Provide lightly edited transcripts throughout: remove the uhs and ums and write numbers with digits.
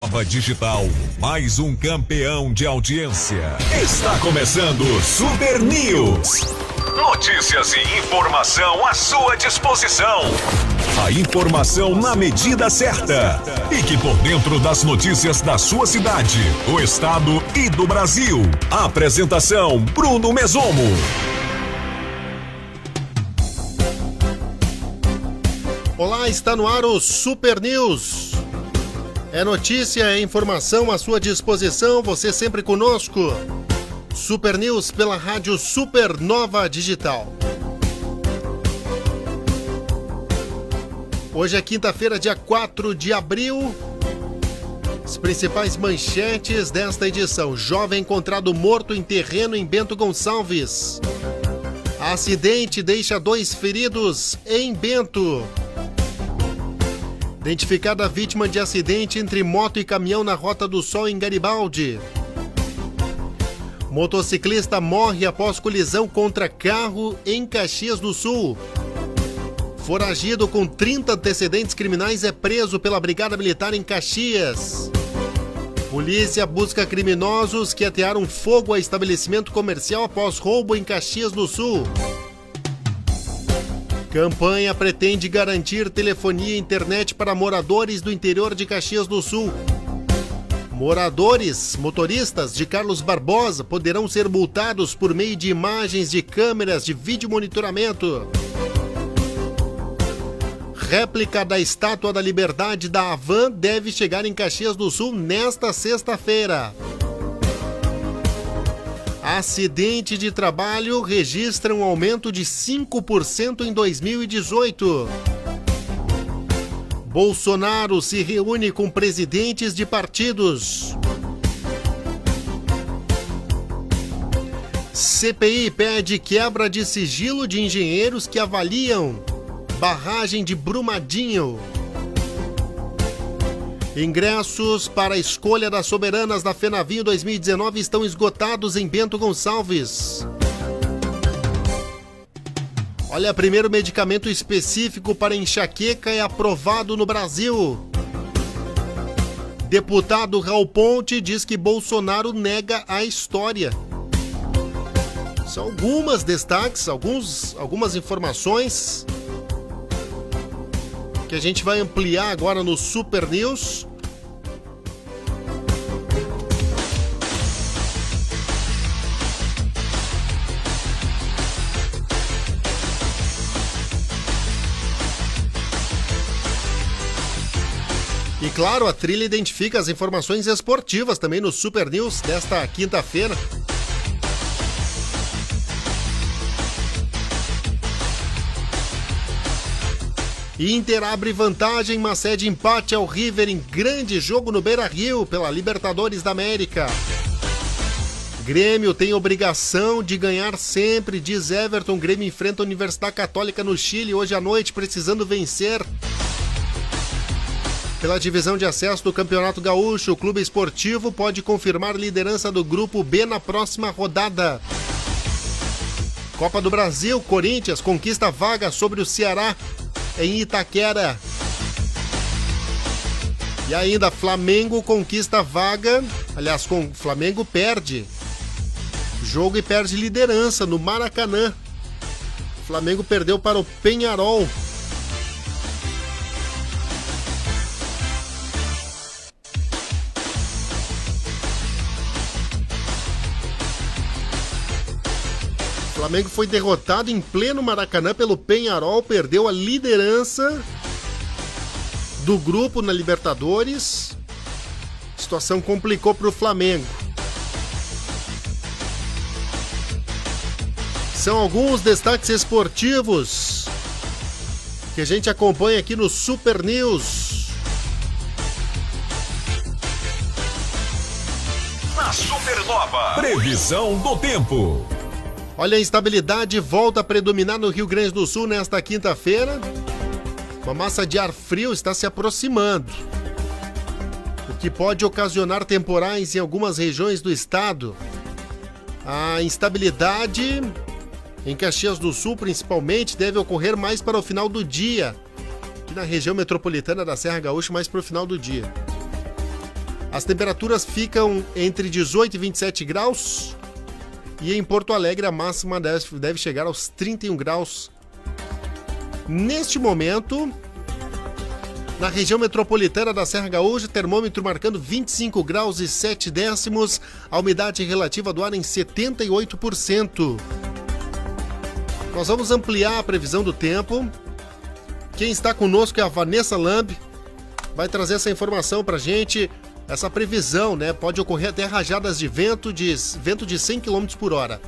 Nova Digital, mais um campeão de audiência. Está começando o Super News. Notícias e informação à sua disposição. A informação na medida certa. Fique por dentro das notícias da sua cidade, do estado e do Brasil. Apresentação: Bruno Mesomo. Olá, está no ar o Super News. É notícia, é informação à sua disposição, você sempre conosco. Super News pela rádio Super Nova Digital. Hoje é quinta-feira, dia 4 de abril. As principais manchetes desta edição: jovem encontrado morto em terreno em Bento Gonçalves. Acidente deixa 2 feridos em Bento. Identificada a vítima de acidente entre moto e caminhão na Rota do Sol em Garibaldi. Motociclista morre após colisão contra carro em Caxias do Sul. Foragido com 30 antecedentes criminais é preso pela Brigada Militar em Caxias. Polícia busca criminosos que atearam fogo a estabelecimento comercial após roubo em Caxias do Sul. Campanha pretende garantir telefonia e internet para moradores do interior de Caxias do Sul. Motoristas de Carlos Barbosa poderão ser multados por meio de imagens de câmeras de vídeo monitoramento. Réplica da Estátua da Liberdade da Havan deve chegar em Caxias do Sul nesta sexta-feira. Acidente de trabalho registra um aumento de 5% em 2018. Bolsonaro se reúne com presidentes de partidos. CPI pede quebra de sigilo de engenheiros que avaliam barragem de Brumadinho. Ingressos para a escolha das soberanas da FeNavinho 2019 estão esgotados em Bento Gonçalves. Olha, primeiro medicamento específico para enxaqueca é aprovado no Brasil. Deputado Raul Ponte diz que Bolsonaro nega a história. São algumas destaques, algumas informações que a gente vai ampliar agora no Super News. E claro, a trilha identifica as informações esportivas também no Super News desta quinta-feira. Inter abre vantagem, mas cede empate ao River em grande jogo no Beira-Rio pela Libertadores da América. Grêmio tem obrigação de ganhar sempre, diz Everton. Grêmio enfrenta a Universidade Católica no Chile hoje à noite, precisando vencer. Pela divisão de acesso do Campeonato Gaúcho, o Clube Esportivo pode confirmar liderança do Grupo B na próxima rodada. Copa do Brasil, Corinthians conquista vaga sobre o Ceará em Itaquera. E ainda Flamengo conquista vaga, aliás, Flamengo perde jogo e perde liderança no Maracanã. Flamengo perdeu para o Peñarol. Flamengo foi derrotado em pleno Maracanã pelo Peñarol, perdeu a liderança do grupo na Libertadores. A situação complicou para o Flamengo. São alguns destaques esportivos que a gente acompanha aqui no Super News. Na Supernova, previsão do tempo. Olha, a instabilidade volta a predominar no Rio Grande do Sul nesta quinta-feira. Uma massa de ar frio está se aproximando, o que pode ocasionar temporais em algumas regiões do estado. A instabilidade em Caxias do Sul, principalmente, deve ocorrer mais para o final do dia, aqui na região metropolitana da Serra Gaúcha, mais para o final do dia. As temperaturas ficam entre 18 e 27 graus. E em Porto Alegre a máxima deve chegar aos 31 graus. Neste momento, na região metropolitana da Serra Gaúcha, termômetro marcando 25 graus e 7 décimos, a umidade relativa do ar em 78%. Nós vamos ampliar a previsão do tempo. Quem está conosco é a Vanessa Lamb, vai trazer essa informação pra gente. Essa previsão, né? Pode ocorrer até rajadas de vento de 100 km por hora.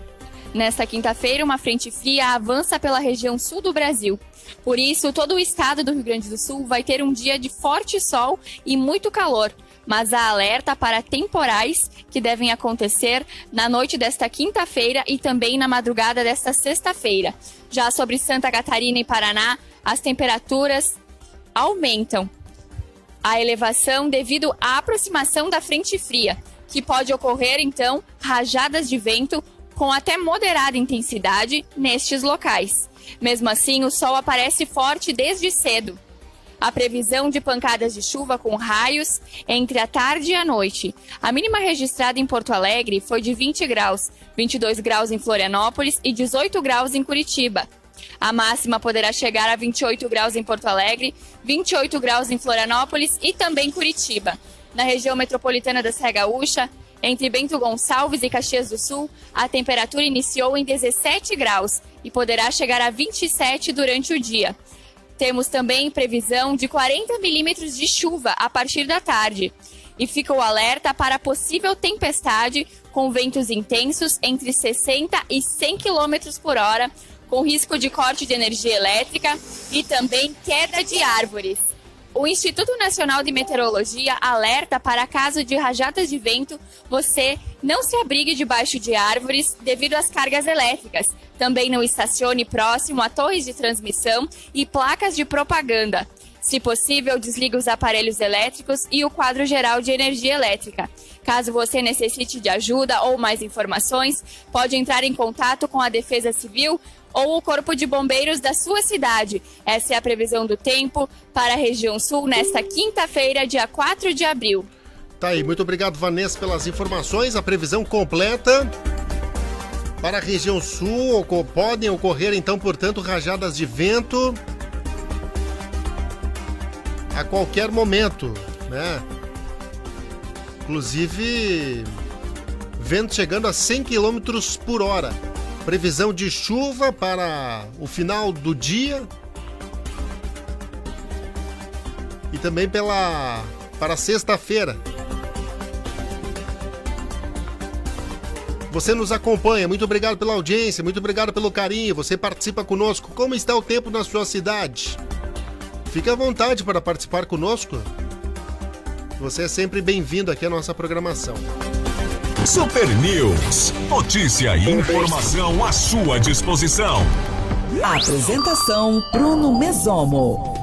Nesta quinta-feira, uma frente fria avança pela região sul do Brasil. Por isso, todo o estado do Rio Grande do Sul vai ter um dia de forte sol e muito calor. Mas há alerta para temporais que devem acontecer na noite desta quinta-feira e também na madrugada desta sexta-feira. Já sobre Santa Catarina e Paraná, as temperaturas aumentam a elevação devido à aproximação da frente fria, que pode ocorrer, então, rajadas de vento com até moderada intensidade nestes locais. Mesmo assim, o sol aparece forte desde cedo. A previsão de pancadas de chuva com raios entre a tarde e a noite. A mínima registrada em Porto Alegre foi de 20 graus, 22 graus em Florianópolis e 18 graus em Curitiba. A máxima poderá chegar a 28 graus em Porto Alegre, 28 graus em Florianópolis e também Curitiba. Na região metropolitana da Serra Gaúcha, entre Bento Gonçalves e Caxias do Sul, a temperatura iniciou em 17 graus e poderá chegar a 27 durante o dia. Temos também previsão de 40 milímetros de chuva a partir da tarde. E fica o alerta para possível tempestade com ventos intensos entre 60 e 100 km por hora, com risco de corte de energia elétrica e também queda de árvores. O Instituto Nacional de Meteorologia alerta para caso de rajadas de vento, você não se abrigue debaixo de árvores devido às cargas elétricas. Também não estacione próximo a torres de transmissão e placas de propaganda. Se possível, desligue os aparelhos elétricos e o quadro geral de energia elétrica. Caso você necessite de ajuda ou mais informações, pode entrar em contato com a Defesa Civil ou o Corpo de Bombeiros da sua cidade. Essa é a previsão do tempo para a região sul nesta quinta-feira, dia 4 de abril. Tá aí, muito obrigado, Vanessa, pelas informações. A previsão completa para a região sul. Podem ocorrer, então, portanto, rajadas de vento a qualquer momento, né? Inclusive, vento chegando a 100 km por hora. Previsão de chuva para o final do dia e também para sexta-feira. Você nos acompanha, muito obrigado pela audiência, muito obrigado pelo carinho, você participa conosco. Como está o tempo na sua cidade? Fique à vontade para participar conosco. Você é sempre bem-vindo aqui à nossa programação. Super News. Notícia e informação à sua disposição. Apresentação Bruno Mesomo.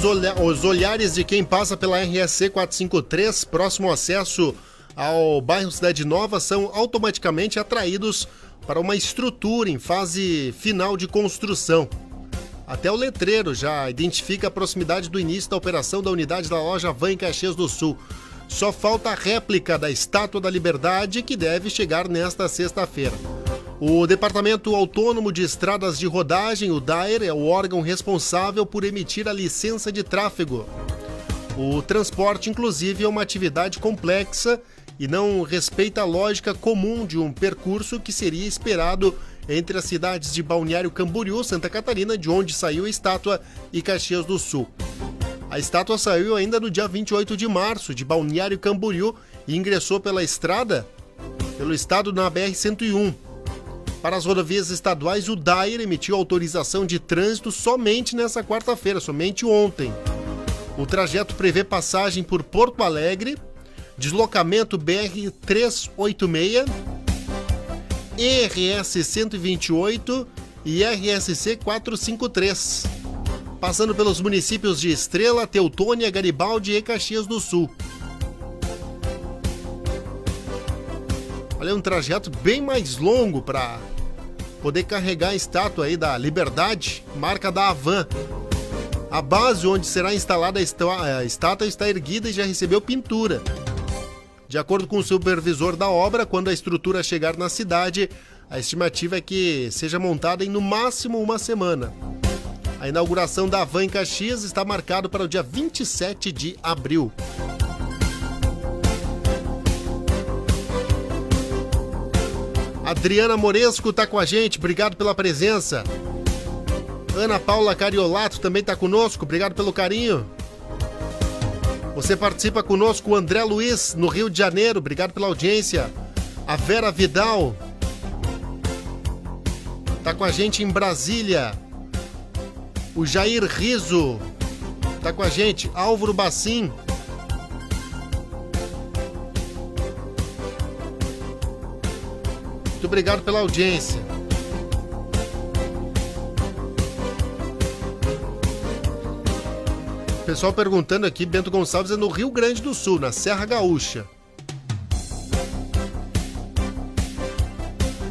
Olha, os olhares de quem passa pela RSC 453, próximo ao acesso ao bairro Cidade Nova, são automaticamente atraídos para uma estrutura em fase final de construção. Até o letreiro já identifica a proximidade do início da operação da unidade da loja Van em Caxias do Sul. Só falta a réplica da Estátua da Liberdade, que deve chegar nesta sexta-feira. O Departamento Autônomo de Estradas de Rodagem, o DAER, é o órgão responsável por emitir a licença de tráfego. O transporte, inclusive, é uma atividade complexa e não respeita a lógica comum de um percurso que seria esperado entre as cidades de Balneário Camboriú, Santa Catarina, de onde saiu a estátua, e Caxias do Sul. A estátua saiu ainda no dia 28 de março, de Balneário Camboriú, e ingressou pela estrada, pelo estado na BR-101. Para as rodovias estaduais, o DAER emitiu autorização de trânsito somente nessa quarta-feira, somente ontem. O trajeto prevê passagem por Porto Alegre, deslocamento BR-386 RS 128 e RSC 453, passando pelos municípios de Estrela, Teutônia, Garibaldi e Caxias do Sul. Olha, um trajeto bem mais longo para poder carregar a estátua aí da Liberdade, marca da Havan. A base onde será instalada a estátua está erguida e já recebeu pintura. De acordo com o supervisor da obra, quando a estrutura chegar na cidade, a estimativa é que seja montada em no máximo uma semana. A inauguração da Havan em Caxias está marcada para o dia 27 de abril. Adriana Moresco está com a gente, obrigado pela presença. Ana Paula Cariolato também está conosco, obrigado pelo carinho. Você participa conosco, o André Luiz, no Rio de Janeiro, obrigado pela audiência. A Vera Vidal está com a gente em Brasília. O Jair Riso está com a gente, Álvaro Bacim. Muito obrigado pela audiência. Pessoal perguntando aqui, Bento Gonçalves é no Rio Grande do Sul, na Serra Gaúcha.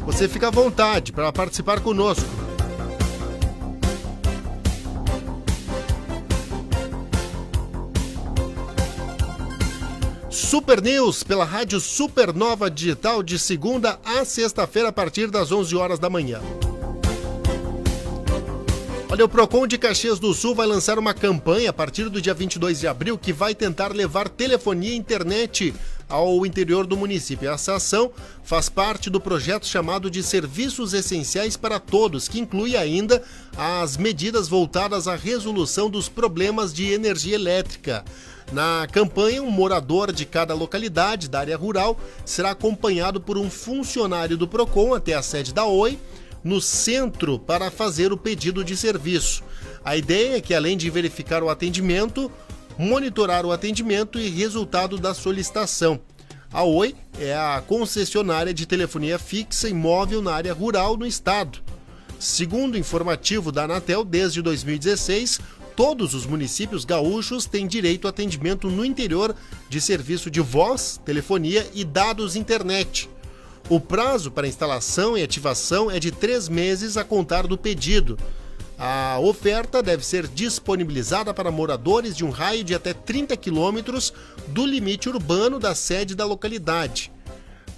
Você fica à vontade para participar conosco. Super News pela Rádio Supernova Digital de segunda a sexta-feira a partir das 11 horas da manhã. Olha, o Procon de Caxias do Sul vai lançar uma campanha a partir do dia 22 de abril que vai tentar levar telefonia e internet ao interior do município. Essa ação faz parte do projeto chamado de Serviços Essenciais para Todos, que inclui ainda as medidas voltadas à resolução dos problemas de energia elétrica. Na campanha, um morador de cada localidade da área rural será acompanhado por um funcionário do Procon até a sede da Oi, no centro, para fazer o pedido de serviço. A ideia é que, além de verificar o atendimento, monitorar o atendimento e resultado da solicitação. A Oi é a concessionária de telefonia fixa e móvel na área rural no estado. Segundo o informativo da Anatel, desde 2016, todos os municípios gaúchos têm direito a atendimento no interior de serviço de voz, telefonia e dados internet. O prazo para instalação e ativação é de 3 meses a contar do pedido. A oferta deve ser disponibilizada para moradores de um raio de até 30 quilômetros do limite urbano da sede da localidade.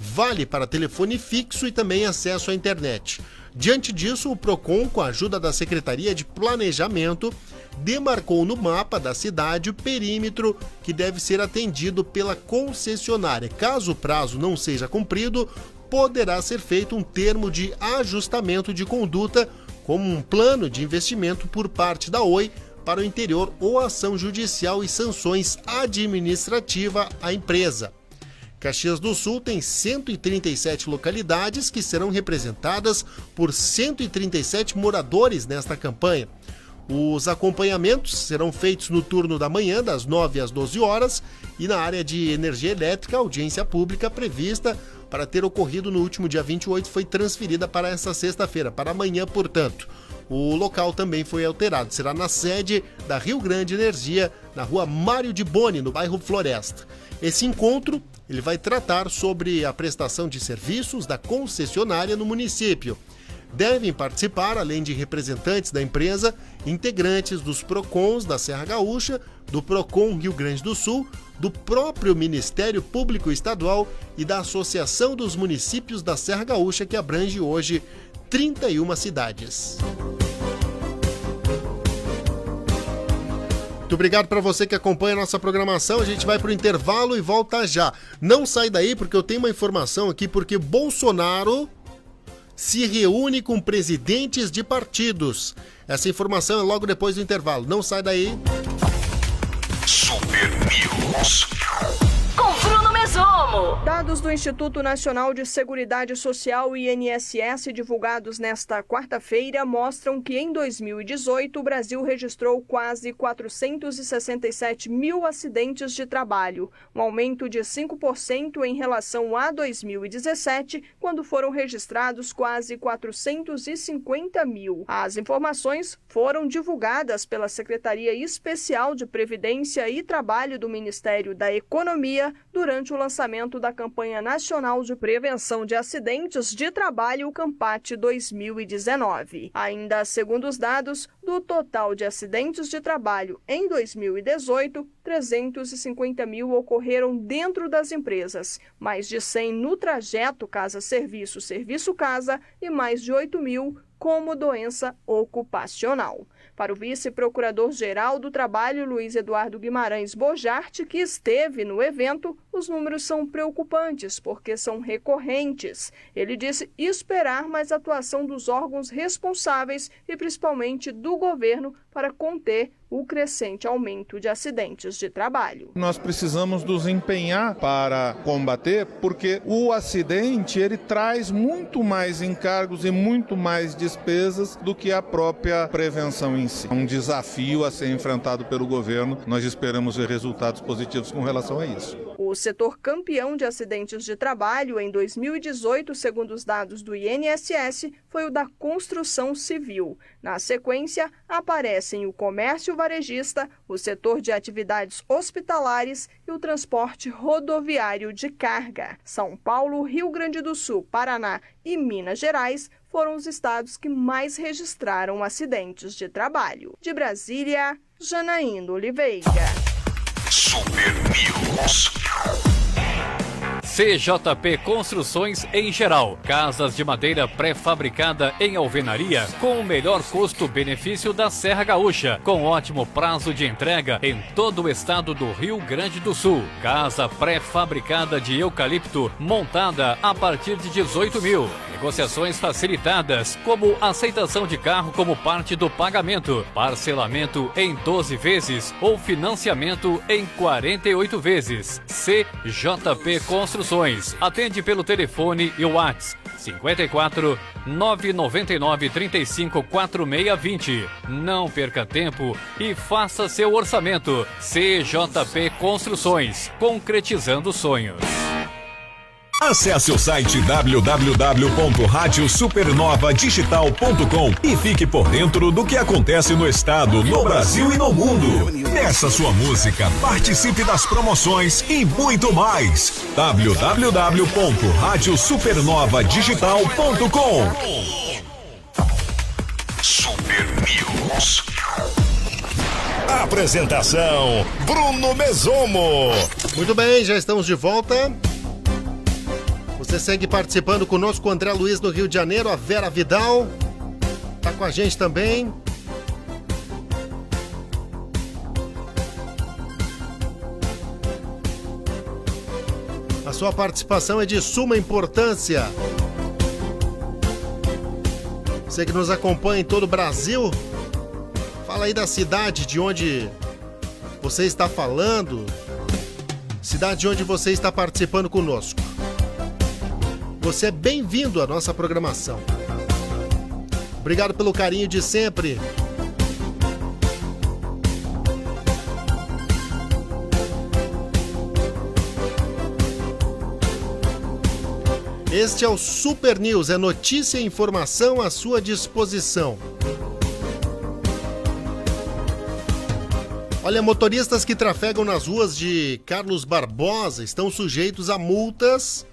Vale para telefone fixo e também acesso à internet. Diante disso, o Procon, com a ajuda da Secretaria de Planejamento, demarcou no mapa da cidade o perímetro que deve ser atendido pela concessionária. Caso o prazo não seja cumprido, poderá ser feito um termo de ajustamento de conduta, como um plano de investimento por parte da Oi para o interior ou ação judicial e sanções administrativas à empresa. Caxias do Sul tem 137 localidades que serão representadas por 137 moradores nesta campanha. Os acompanhamentos serão feitos no turno da manhã, das 9 às 12 horas, e na área de energia elétrica, a audiência pública prevista para ter ocorrido no último dia 28 foi transferida para essa sexta-feira, para amanhã, portanto. O local também foi alterado, será na sede da Rio Grande Energia, na rua Mário de Boni, no bairro Floresta. Esse encontro ele vai tratar sobre a prestação de serviços da concessionária no município. Devem participar, além de representantes da empresa, integrantes dos PROCONs da Serra Gaúcha, do PROCON Rio Grande do Sul, do próprio Ministério Público Estadual e da Associação dos Municípios da Serra Gaúcha, que abrange hoje 31 cidades. Muito obrigado para você que acompanha a nossa programação. A gente vai para o intervalo e volta já. Não sai daí, porque eu tenho uma informação aqui, porque Bolsonaro se reúne com presidentes de partidos. Essa informação é logo depois do intervalo. Não sai daí. Super News. Com Bruno Mesoni. Mesomo. Dados do Instituto Nacional de Seguridade Social, INSS, divulgados nesta quarta-feira, mostram que em 2018 o Brasil registrou quase 467 mil acidentes de trabalho, um aumento de 5% em relação a 2017, quando foram registrados quase 450 mil. As informações foram divulgadas pela Secretaria Especial de Previdência e Trabalho do Ministério da Economia durante o lançamento da Campanha Nacional de Prevenção de Acidentes de Trabalho, CAMPAT 2019. Ainda segundo os dados, do total de acidentes de trabalho em 2018, 350 mil ocorreram dentro das empresas, mais de 100 no trajeto casa-serviço, serviço-casa e mais de 8 mil como doença ocupacional. Para o vice-procurador-geral do Trabalho, Luiz Eduardo Guimarães Bojarte, que esteve no evento, os números são preocupantes porque são recorrentes. Ele disse esperar mais atuação dos órgãos responsáveis e principalmente do governo para conter o crescente aumento de acidentes de trabalho. Nós precisamos nos empenhar para combater, porque o acidente ele traz muito mais encargos e muito mais despesas do que a própria prevenção em si. É um desafio a ser enfrentado pelo governo. Nós esperamos ver resultados positivos com relação a isso. O setor campeão de acidentes de trabalho em 2018, segundo os dados do INSS, foi o da construção civil. Na sequência, aparecem o comércio varejista, o setor de atividades hospitalares e o transporte rodoviário de carga. São Paulo, Rio Grande do Sul, Paraná e Minas Gerais foram os estados que mais registraram acidentes de trabalho. De Brasília, Janaína Oliveira. Super News. CJP Construções em geral. Casas de madeira pré-fabricada em alvenaria com o melhor custo-benefício da Serra Gaúcha, com ótimo prazo de entrega em todo o estado do Rio Grande do Sul. Casa pré-fabricada de eucalipto montada a partir de 18 mil. Negociações facilitadas, como aceitação de carro como parte do pagamento, parcelamento em 12 vezes ou financiamento em 48 vezes. CJP Construções. Atende pelo telefone e o WhatsApp 54 999 35 4620. Não perca tempo e faça seu orçamento. CJP Construções, concretizando sonhos. Acesse o site www.radiosupernovadigital.com e fique por dentro do que acontece no estado, no Brasil e no mundo. Peça sua música, participe das promoções e muito mais. www.radiosupernovadigital.com. Super News. Apresentação: Bruno Mesomo. Muito bem, já estamos de volta. Você segue participando conosco, o André Luiz do Rio de Janeiro, a Vera Vidal tá com a gente também. A sua participação é de suma importância. Você que nos acompanha em todo o Brasil, fala aí da cidade de onde você está falando, cidade de onde você está participando conosco. Você é bem-vindo à nossa programação. Obrigado pelo carinho de sempre. Este é o Super News, é notícia e informação à sua disposição. Olha, motoristas que trafegam nas ruas de Carlos Barbosa estão sujeitos a multas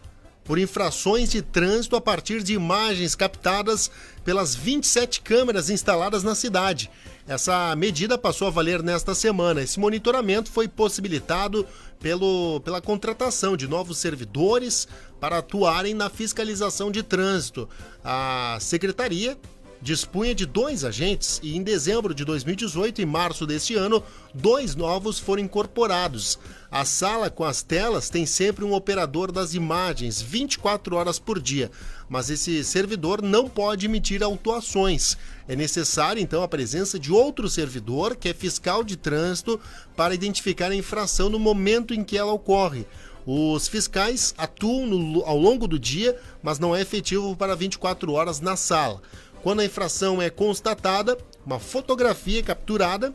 por infrações de trânsito a partir de imagens captadas pelas 27 câmeras instaladas na cidade. Essa medida passou a valer nesta semana. Esse monitoramento foi possibilitado pela contratação de novos servidores para atuarem na fiscalização de trânsito. A secretaria dispunha de 2 agentes e em dezembro de 2018 e março deste ano, 2 novos foram incorporados. A sala com as telas tem sempre um operador das imagens 24 horas por dia, mas esse servidor não pode emitir autuações. É necessária então a presença de outro servidor, que é fiscal de trânsito, para identificar a infração no momento em que ela ocorre. Os fiscais atuam ao longo do dia, mas não é efetivo para 24 horas na sala. Quando a infração é constatada, uma fotografia é capturada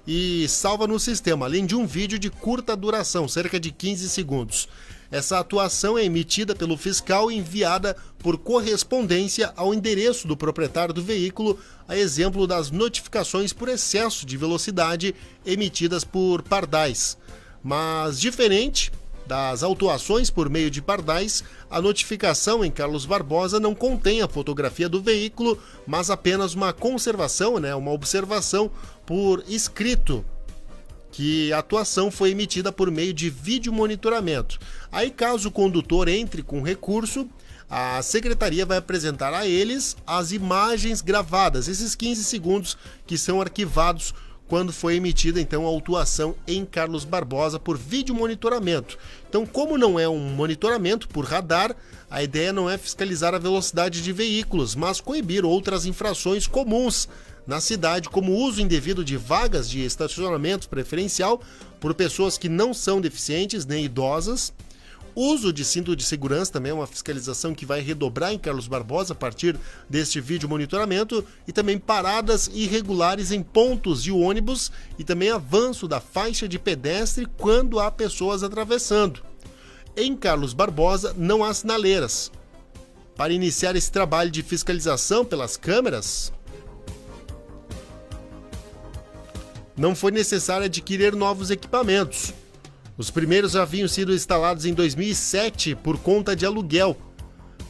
e salva no sistema, além de um vídeo de curta duração, cerca de 15 segundos. Essa atuação é emitida pelo fiscal e enviada por correspondência ao endereço do proprietário do veículo, a exemplo das notificações por excesso de velocidade emitidas por pardais. Mas, diferente das autuações por meio de pardais, a notificação em Carlos Barbosa não contém a fotografia do veículo, mas apenas uma conservação, uma observação por escrito, que a atuação foi emitida por meio de vídeo monitoramento. Aí, caso o condutor entre com recurso, a secretaria vai apresentar a eles as imagens gravadas, esses 15 segundos que são arquivados quando foi emitida então a autuação em Carlos Barbosa por vídeo monitoramento. Então, como não é um monitoramento por radar, a ideia não é fiscalizar a velocidade de veículos, mas coibir outras infrações comuns na cidade, como o uso indevido de vagas de estacionamento preferencial por pessoas que não são deficientes nem idosas. Uso de cinto de segurança também é uma fiscalização que vai redobrar em Carlos Barbosa a partir deste vídeo monitoramento, e também paradas irregulares em pontos de ônibus e também avanço da faixa de pedestre quando há pessoas atravessando. Em Carlos Barbosa não há sinaleiras. Para iniciar esse trabalho de fiscalização pelas câmeras, não foi necessário adquirir novos equipamentos. Os primeiros já haviam sido instalados em 2007 por conta de aluguel.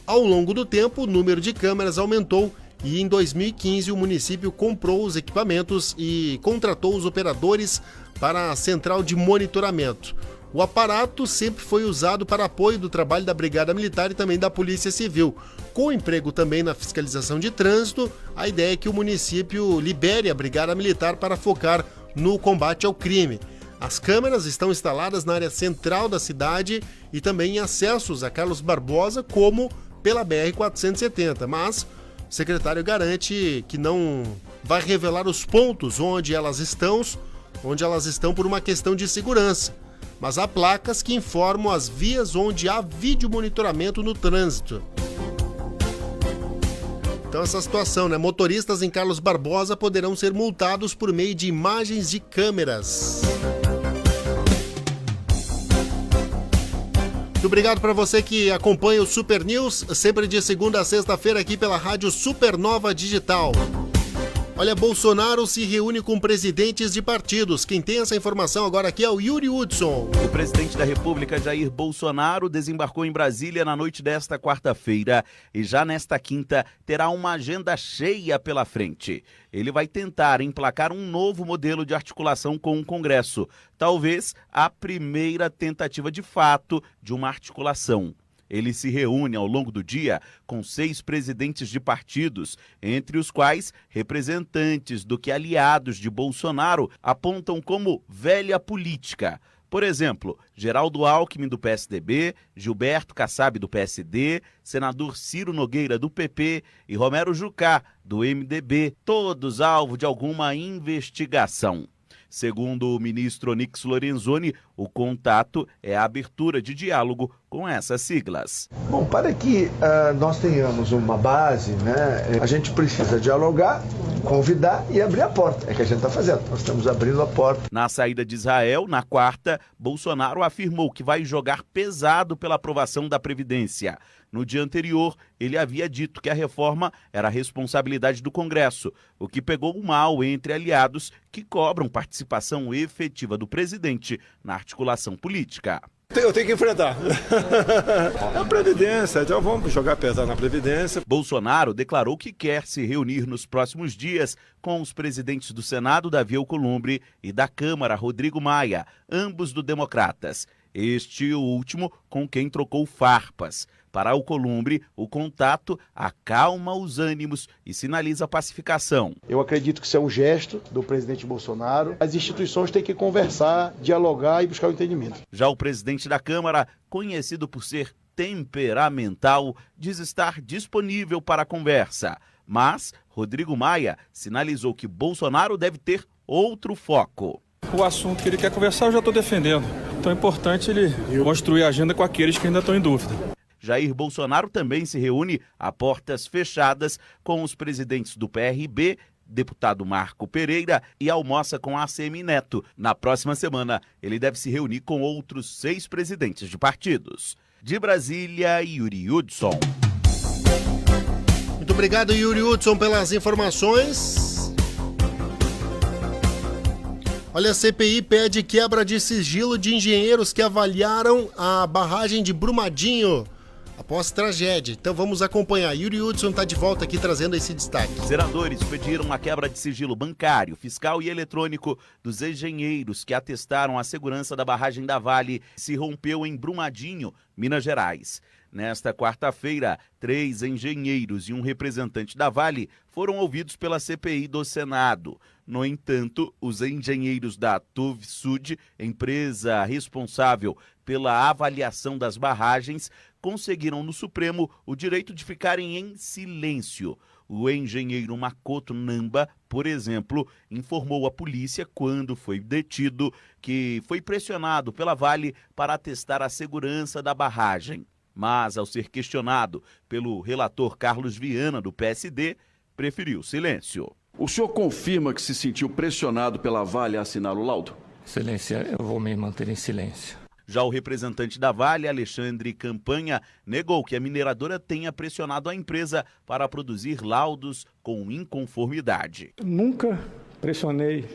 Ao longo do tempo, o número de câmeras aumentou e em 2015 o município comprou os equipamentos e contratou os operadores para a central de monitoramento. O aparato sempre foi usado para apoio do trabalho da Brigada Militar e também da Polícia Civil. Com o emprego também na fiscalização de trânsito, a ideia é que o município libere a Brigada Militar para focar no combate ao crime. As câmeras estão instaladas na área central da cidade e também em acessos a Carlos Barbosa, como pela BR-470, mas o secretário garante que não vai revelar os pontos onde elas estão por uma questão de segurança. Mas há placas que informam as vias onde há vídeo monitoramento no trânsito. Então essa situação, motoristas em Carlos Barbosa poderão ser multados por meio de imagens de câmeras. Muito obrigado para você que acompanha o Super News, sempre de segunda a sexta-feira aqui pela Rádio Supernova Digital. Olha, Bolsonaro se reúne com presidentes de partidos. Quem tem essa informação agora aqui é o Yuri Hudson. O presidente da República, Jair Bolsonaro, desembarcou em Brasília na noite desta quarta-feira e já nesta quinta terá uma agenda cheia pela frente. Ele vai tentar emplacar um novo modelo de articulação com o Congresso. Talvez a primeira tentativa de fato de uma articulação. Ele se reúne ao longo do dia com 6 presidentes de partidos, entre os quais representantes do que aliados de Bolsonaro apontam como velha política. Por exemplo, Geraldo Alckmin, do PSDB, Gilberto Kassab, do PSD, senador Ciro Nogueira, do PP e Romero Jucá, do MDB, todos alvo de alguma investigação. Segundo o ministro Onyx Lorenzoni, o contato é a abertura de diálogo com essas siglas. Bom, para que nós tenhamos uma base, a gente precisa dialogar, convidar e abrir a porta. É o que a gente está fazendo, nós estamos abrindo a porta. Na saída de Israel, na quarta, Bolsonaro afirmou que vai jogar pesado pela aprovação da Previdência. No dia anterior, ele havia dito que a reforma era responsabilidade do Congresso, o que pegou mal entre aliados que cobram participação efetiva do presidente na articulação política. Eu tenho que enfrentar. A Previdência, então vamos jogar pesado na Previdência. Bolsonaro declarou que quer se reunir nos próximos dias com os presidentes do Senado, Davi Alcolumbre, e da Câmara, Rodrigo Maia, ambos do Democratas. Este último com quem trocou farpas. Para Alcolumbre, o contato acalma os ânimos e sinaliza a pacificação. Eu acredito que isso é um gesto do presidente Bolsonaro. As instituições têm que conversar, dialogar e buscar o entendimento. Já o presidente da Câmara, conhecido por ser temperamental, diz estar disponível para a conversa. Mas Rodrigo Maia sinalizou que Bolsonaro deve ter outro foco. O assunto que ele quer conversar eu já estou defendendo. Então é importante ele construir a agenda com aqueles que ainda estão em dúvida. Jair Bolsonaro também se reúne a portas fechadas com os presidentes do PRB, deputado Marco Pereira, e almoça com a ACM Neto. Na próxima semana, ele deve se reunir com outros 6 presidentes de partidos. De Brasília, Yuri Hudson. Muito obrigado, Yuri Hudson, pelas informações. Olha, a CPI pede quebra de sigilo de engenheiros que avaliaram a barragem de Brumadinho após tragédia. Então vamos acompanhar. Yuri Hudson está de volta aqui trazendo esse destaque. Senadores pediram a quebra de sigilo bancário, fiscal e eletrônico dos engenheiros que atestaram a segurança da barragem da Vale que se rompeu em Brumadinho, Minas Gerais. Nesta quarta-feira, 3 engenheiros e um representante da Vale foram ouvidos pela CPI do Senado. No entanto, os engenheiros da TUVSUD, empresa responsável pela avaliação das barragens, conseguiram no Supremo o direito de ficarem em silêncio. O engenheiro Makoto Namba, por exemplo, informou à polícia quando foi detido que foi pressionado pela Vale para atestar a segurança da barragem. Mas, ao ser questionado pelo relator Carlos Viana, do PSD, preferiu silêncio. O senhor confirma que se sentiu pressionado pela Vale a assinar o laudo? Excelência, eu vou me manter em silêncio. Já o representante da Vale, Alexandre Campanha, negou que a mineradora tenha pressionado a empresa para produzir laudos com inconformidade. Nunca pressionei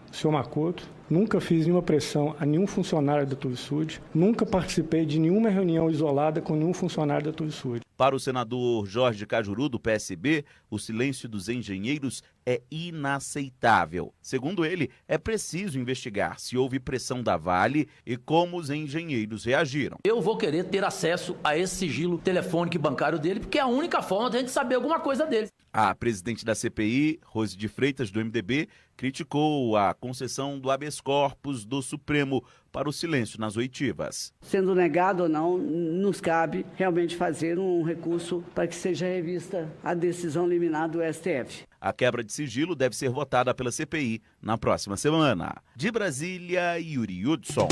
o senhor Makoto, nunca fiz nenhuma pressão a nenhum funcionário da TUVSUD, nunca participei de nenhuma reunião isolada com nenhum funcionário da TUVSUD. Para o senador Jorge Cajuru, do PSB, o silêncio dos engenheiros é inaceitável. Segundo ele, é preciso investigar se houve pressão da Vale e como os engenheiros reagiram. Eu vou querer ter acesso a esse sigilo telefônico e bancário dele, porque é a única forma de a gente saber alguma coisa dele. A presidente da CPI, Rose de Freitas, do MDB, criticou a concessão do habeas corpus do Supremo para o silêncio nas oitivas. Sendo negado ou não, nos cabe realmente fazer um recurso para que seja revista a decisão liminar do STF. A quebra de sigilo deve ser votada pela CPI na próxima semana. De Brasília, Yuri Hudson.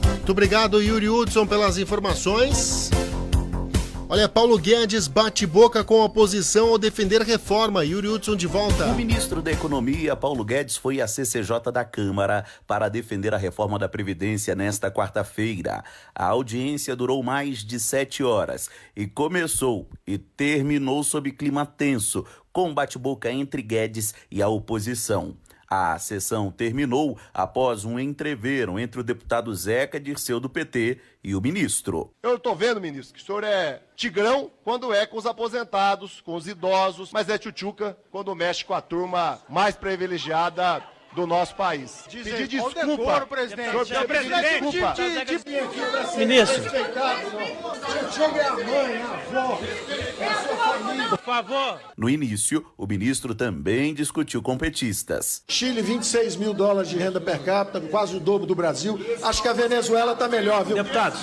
Muito obrigado, Yuri Hudson, pelas informações. Olha, Paulo Guedes bate boca com a oposição ao defender reforma. Yuri Hudson de volta. O ministro da Economia, Paulo Guedes, foi à CCJ da Câmara para defender a reforma da Previdência nesta quarta-feira. A audiência durou mais de 7 horas e começou e terminou sob clima tenso, com bate-boca entre Guedes e a oposição. A sessão terminou após um entrevero entre o deputado Zeca Dirceu, do PT, e o ministro. Eu estou vendo, ministro, que o senhor é tigrão quando é com os aposentados, com os idosos, mas é tchutchuca quando mexe com a turma mais privilegiada do nosso país. Pedir desculpa. Decoro, presidente. Ministro. Chega a mãe, a avó, a sua família. Por favor. No início, o ministro também discutiu com petistas. Chile, 26 mil dólares de renda per capita, quase o dobro do Brasil. Acho que a Venezuela está melhor, viu? Deputados.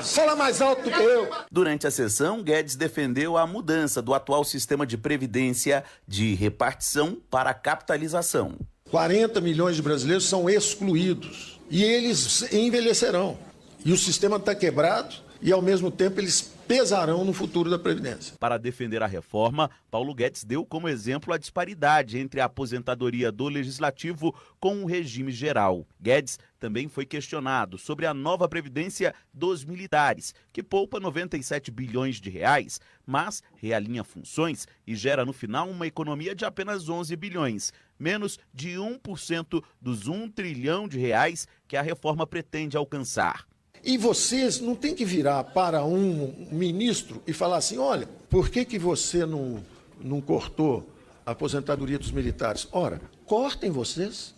Fala mais alto do que eu. Durante a sessão, Guedes defendeu a mudança do atual sistema de previdência de repartição para capitalização. 40 milhões de brasileiros são excluídos e eles envelhecerão. E o sistema está quebrado e, ao mesmo tempo, eles pesarão no futuro da Previdência. Para defender a reforma, Paulo Guedes deu como exemplo a disparidade entre a aposentadoria do Legislativo com o regime geral. Guedes também foi questionado sobre a nova previdência dos militares, que poupa 97 bilhões de reais, mas realinha funções e gera no final uma economia de apenas 11 bilhões, menos de 1% dos 1 trilhão de reais que a reforma pretende alcançar. E vocês não têm que virar para um ministro e falar assim, olha, por que você não cortou a aposentadoria dos militares? Ora, cortem vocês.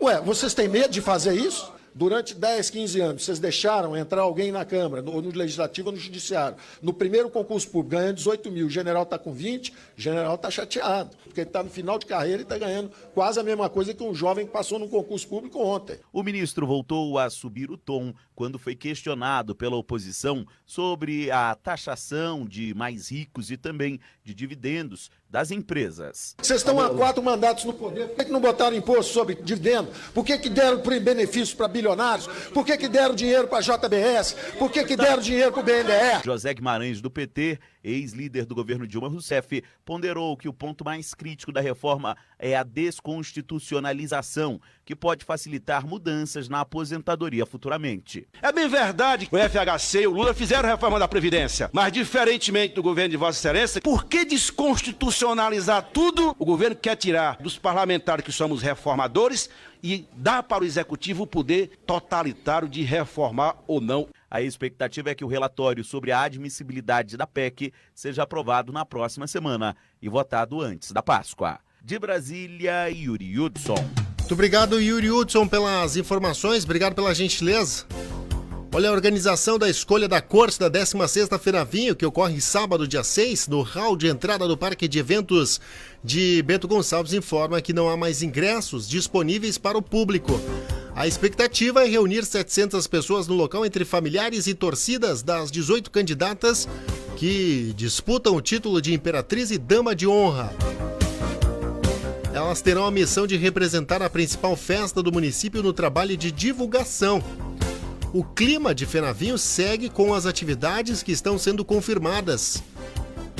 Ué, vocês têm medo de fazer isso? Durante 10, 15 anos, vocês deixaram entrar alguém na Câmara, ou no Legislativo ou no Judiciário. No primeiro concurso público, ganhando 18 mil, o general está com 20, o general está chateado, porque ele está no final de carreira e está ganhando quase a mesma coisa que um jovem que passou num concurso público ontem. O ministro voltou a subir o tom quando foi questionado pela oposição sobre a taxação de mais ricos e também de dividendos das empresas. Vocês estão há 4 mandatos no poder, por que não botaram imposto sobre dividendo? Por que deram benefício para bilionários? Por que deram dinheiro para a JBS? Por que deram dinheiro para o BNDES? José Guimarães, do PT, ex-líder do governo Dilma Rousseff, ponderou que o ponto mais crítico da reforma é a desconstitucionalização, que pode facilitar mudanças na aposentadoria futuramente. É bem verdade que o FHC e o Lula fizeram a reforma da Previdência, mas diferentemente do governo de Vossa Excelência, por que desconstitucionalizar tudo? O governo quer tirar dos parlamentares que somos reformadores e dar para o Executivo o poder totalitário de reformar ou não. A expectativa é que o relatório sobre a admissibilidade da PEC seja aprovado na próxima semana e votado antes da Páscoa. De Brasília, Yuri Hudson. Muito obrigado, Yuri Hudson, pelas informações. Obrigado pela gentileza. Olha, a organização da escolha da corte da 16ª FENAVINHO, que ocorre sábado, dia 6, no hall de entrada do Parque de Eventos de Bento Gonçalves, informa que não há mais ingressos disponíveis para o público. A expectativa é reunir 700 pessoas no local entre familiares e torcidas das 18 candidatas que disputam o título de Imperatriz e Dama de Honra. Elas terão a missão de representar a principal festa do município no trabalho de divulgação. O clima de FENAVINHO segue com as atividades que estão sendo confirmadas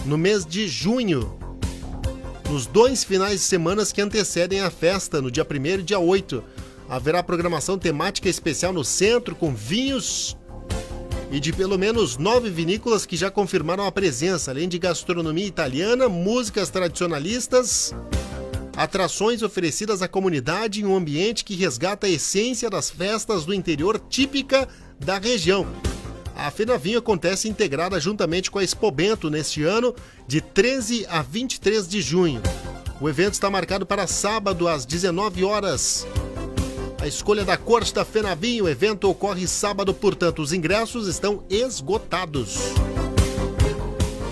no mês de junho, nos 2 finais de semana que antecedem a festa, no dia 1º e dia 8. Haverá programação temática especial no centro, com vinhos e de pelo menos 9 vinícolas que já confirmaram a presença, além de gastronomia italiana, músicas tradicionalistas, atrações oferecidas à comunidade em um ambiente que resgata a essência das festas do interior típica da região. A FENAVINHO acontece integrada juntamente com a Expobento neste ano, de 13 a 23 de junho. O evento está marcado para sábado, às 19 horas. A escolha da corte da FENAVINHO, o evento ocorre sábado, portanto, os ingressos estão esgotados.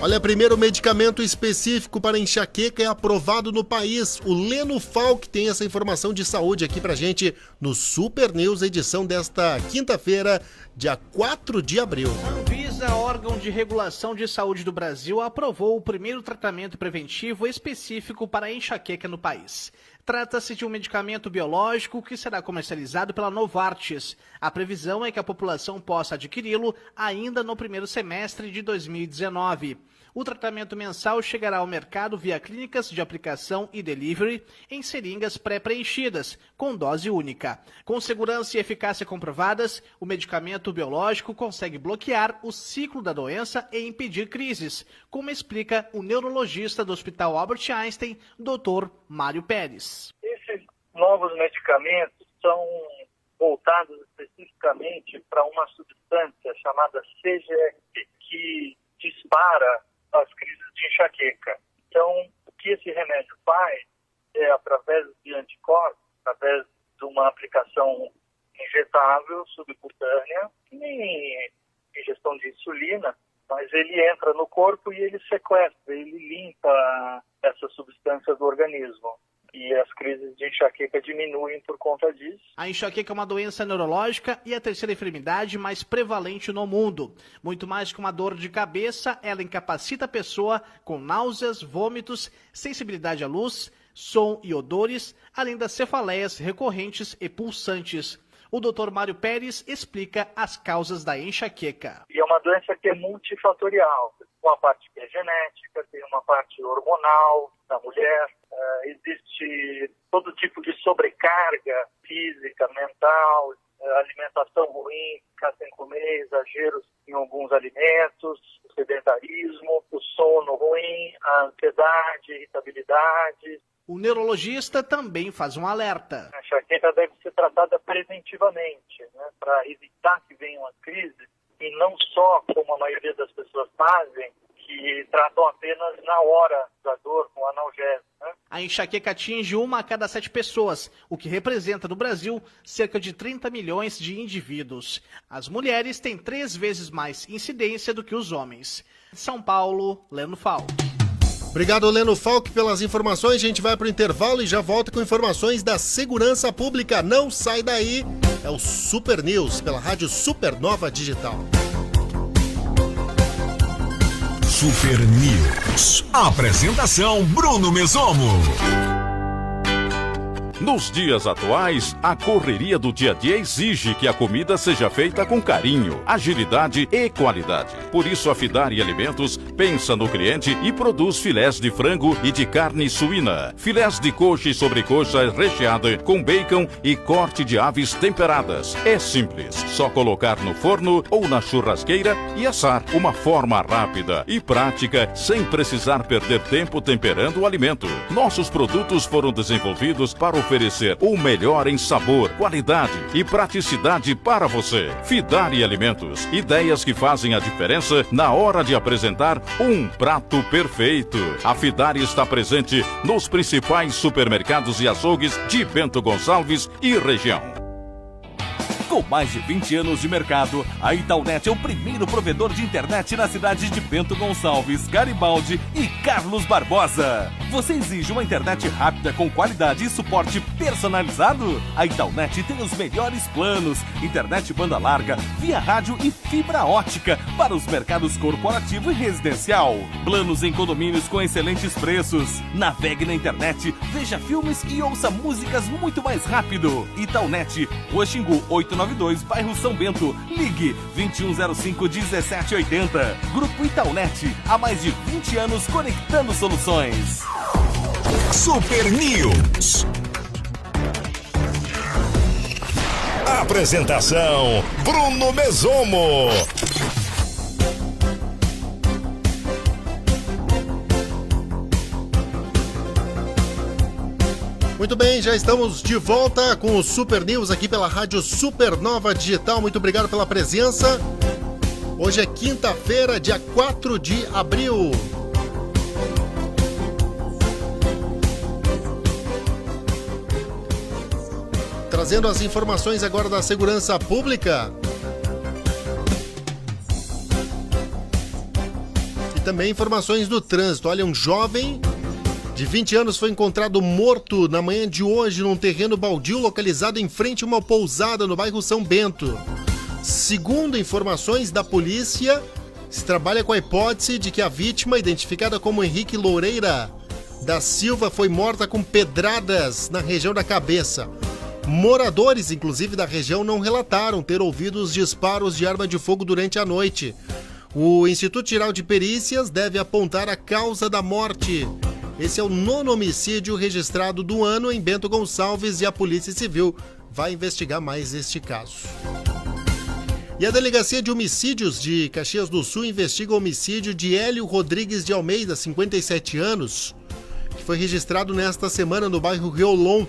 Olha, primeiro medicamento específico para enxaqueca é aprovado no país. O Leno Falck tem essa informação de saúde aqui pra gente no Super News, edição desta quinta-feira, dia 4 de abril. A Anvisa, órgão de regulação de saúde do Brasil, aprovou o primeiro tratamento preventivo específico para enxaqueca no país. Trata-se de um medicamento biológico que será comercializado pela Novartis. A previsão é que a população possa adquiri-lo ainda no primeiro semestre de 2019. O tratamento mensal chegará ao mercado via clínicas de aplicação e delivery em seringas pré-preenchidas, com dose única. Com segurança e eficácia comprovadas, o medicamento biológico consegue bloquear o ciclo da doença e impedir crises, como explica o neurologista do Hospital Albert Einstein, Dr. Mário Pérez. Esses novos medicamentos são voltados especificamente para uma substância chamada CGRP, que dispara as crises de enxaqueca. Então, o que esse remédio faz é, através de anticorpos, através de uma aplicação injetável, subcutânea, em ingestão de insulina, mas ele entra no corpo e ele sequestra, ele limpa essa substância do organismo. E as crises de enxaqueca diminuem por conta disso. A enxaqueca é uma doença neurológica e a terceira enfermidade mais prevalente no mundo. Muito mais que uma dor de cabeça, ela incapacita a pessoa com náuseas, vômitos, sensibilidade à luz, som e odores, além das cefaleias recorrentes e pulsantes. O Dr. Mário Pérez explica as causas da enxaqueca. E é uma doença que é multifatorial. Uma parte que é genética, tem uma parte hormonal da mulher, existe todo tipo de sobrecarga física, mental, alimentação ruim, ficar sem comer, exageros em alguns alimentos, o sedentarismo, o sono ruim, a ansiedade, irritabilidade. O neurologista também faz um alerta. A enxaqueca deve ser tratada preventivamente, né, para evitar que venham as crises, e não só, como a maioria das pessoas fazem, que tratam apenas na hora da dor com analgésico. Né? A enxaqueca atinge 1 a cada 7 pessoas, o que representa no Brasil cerca de 30 milhões de indivíduos. As mulheres têm 3 vezes mais incidência do que os homens. São Paulo, Leno Falck. Obrigado, Leno Falck, pelas informações. A gente vai para o intervalo e já volta com informações da segurança pública. Não sai daí, é o Super News, pela Rádio Supernova Digital. Super News. Apresentação Bruno Mesomo. Nos dias atuais, a correria do dia a dia exige que a comida seja feita com carinho, agilidade e qualidade. Por isso, a Fidari Alimentos pensa no cliente e produz filés de frango e de carne suína, filés de coxa e sobrecoxa recheada com bacon e corte de aves temperadas. É simples, só colocar no forno ou na churrasqueira e assar. Uma forma rápida e prática, sem precisar perder tempo temperando o alimento. Nossos produtos foram desenvolvidos para oferecer o melhor em sabor, qualidade e praticidade para você. Fidari Alimentos, ideias que fazem a diferença na hora de apresentar um prato perfeito. A Fidari está presente nos principais supermercados e açougues de Bento Gonçalves e região. Com mais de 20 anos de mercado, a Itaúnet é o primeiro provedor de internet na cidade de Bento Gonçalves, Garibaldi e Carlos Barbosa. Você exige uma internet rápida com qualidade e suporte personalizado? A Itaúnet tem os melhores planos: internet banda larga, via rádio e fibra ótica para os mercados corporativo e residencial. Planos em condomínios com excelentes preços. Navegue na internet, veja filmes e ouça músicas muito mais rápido. Itaúnet, Rua Xingu 892, bairro São Bento. Ligue 2105-1780. Grupo Itaúnet, há mais de 20 anos conectando soluções. Super News. Apresentação: Bruno Mesomo. Muito bem, já estamos de volta com o Super News aqui pela Rádio Supernova Digital. Muito obrigado pela presença. Hoje é quinta-feira, dia 4 de abril. Trazendo as informações agora da segurança pública. E também informações do trânsito. Olha, um jovem de 20 anos foi encontrado morto na manhã de hoje num terreno baldio localizado em frente a uma pousada no bairro São Bento. Segundo informações da polícia, se trabalha com a hipótese de que a vítima, identificada como Henrique Loureira da Silva, foi morta com pedradas na região da cabeça. Moradores, inclusive da região, não relataram ter ouvido os disparos de arma de fogo durante a noite. O Instituto Geral de Perícias deve apontar a causa da morte. Esse é o 9º homicídio registrado do ano em Bento Gonçalves e a Polícia Civil vai investigar mais este caso. E a Delegacia de Homicídios de Caxias do Sul investiga o homicídio de Hélio Rodrigues de Almeida, 57 anos, que foi registrado nesta semana no bairro Riolon.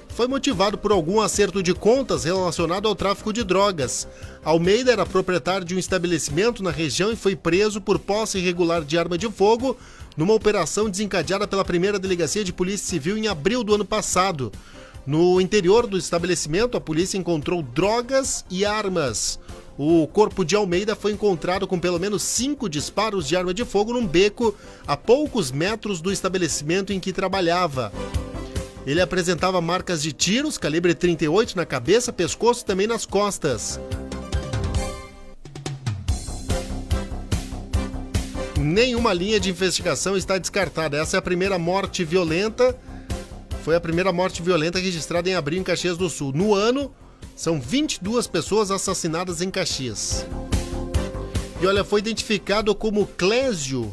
Foi motivado por algum acerto de contas relacionado ao tráfico de drogas. Almeida era proprietário de um estabelecimento na região e foi preso por posse irregular de arma de fogo numa operação desencadeada pela 1ª Delegacia de Polícia Civil em abril do ano passado. No interior do estabelecimento, a polícia encontrou drogas e armas. O corpo de Almeida foi encontrado com pelo menos 5 disparos de arma de fogo num beco a poucos metros do estabelecimento em que trabalhava. Ele apresentava marcas de tiros, calibre 38 na cabeça, pescoço e também nas costas. Nenhuma linha de investigação está descartada. Essa é a primeira morte violenta. Foi a primeira morte violenta registrada em abril em Caxias do Sul. No ano, são 22 pessoas assassinadas em Caxias. E olha, foi identificado como Clésio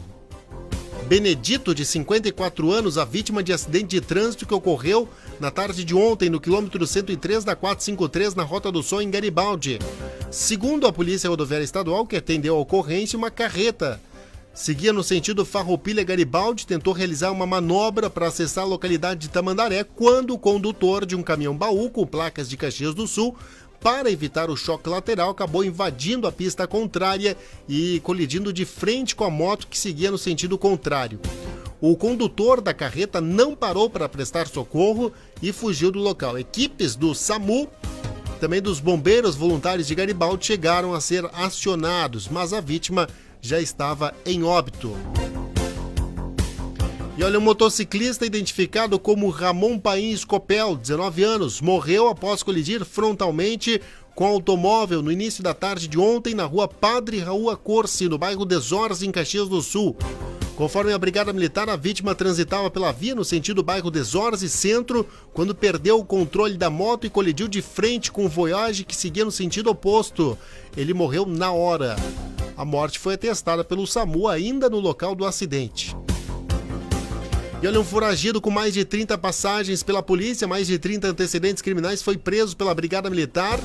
Benedito, de 54 anos, a vítima de acidente de trânsito que ocorreu na tarde de ontem no quilômetro 103 da 453 na Rota do Sol, em Garibaldi. Segundo a Polícia Rodoviária Estadual, que atendeu a ocorrência, uma carreta seguia no sentido Farroupilha-Garibaldi, tentou realizar uma manobra para acessar a localidade de Tamandaré, quando o condutor de um caminhão-baú com placas de Caxias do Sul, para evitar o choque lateral, acabou invadindo a pista contrária e colidindo de frente com a moto que seguia no sentido contrário. O condutor da carreta não parou para prestar socorro e fugiu do local. Equipes do SAMU, também dos bombeiros voluntários de Garibaldi, chegaram a ser acionados, mas a vítima já estava em óbito. E olha, um motociclista identificado como Ramon Paim Escopel, 19 anos, morreu após colidir frontalmente com automóvel no início da tarde de ontem na rua Padre Raul Corsi, no bairro Desores, em Caxias do Sul. Conforme a Brigada Militar, a vítima transitava pela via no sentido bairro Desores e Centro, quando perdeu o controle da moto e colidiu de frente com o Voyage, que seguia no sentido oposto. Ele morreu na hora. A morte foi atestada pelo SAMU ainda no local do acidente. E olha, um foragido com mais de 30 passagens pela polícia, mais de 30 antecedentes criminais, foi preso pela Brigada Militar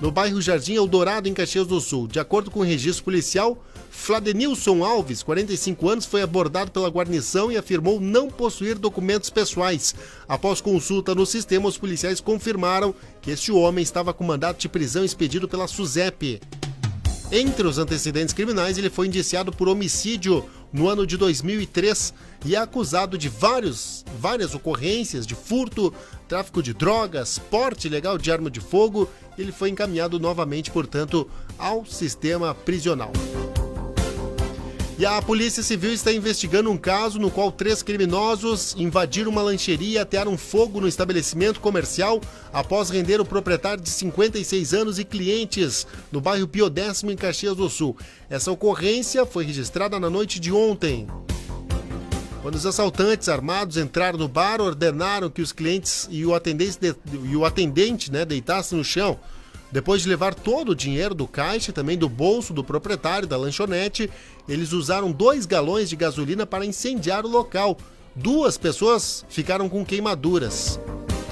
no bairro Jardim Eldorado, em Caxias do Sul. De acordo com o registro policial, Fladenilson Alves, 45 anos, foi abordado pela guarnição e afirmou não possuir documentos pessoais. Após consulta no sistema, os policiais confirmaram que este homem estava com mandato de prisão expedido pela SUSEP. Entre os antecedentes criminais, ele foi indiciado por homicídio no ano de 2003 e é acusado de várias ocorrências de furto, tráfico de drogas, porte ilegal de arma de fogo. Ele foi encaminhado novamente, portanto, ao sistema prisional. E a Polícia Civil está investigando um caso no qual 3 criminosos invadiram uma lancheria e atearam fogo no estabelecimento comercial após render o proprietário de 56 anos e clientes no bairro Pio Décimo, em Caxias do Sul. Essa ocorrência foi registrada na noite de ontem, quando os assaltantes armados entraram no bar, ordenaram que os clientes e o atendente deitassem no chão. Depois de levar todo o dinheiro do caixa e também do bolso do proprietário da lanchonete, eles usaram 2 galões de gasolina para incendiar o local. 2 pessoas ficaram com queimaduras.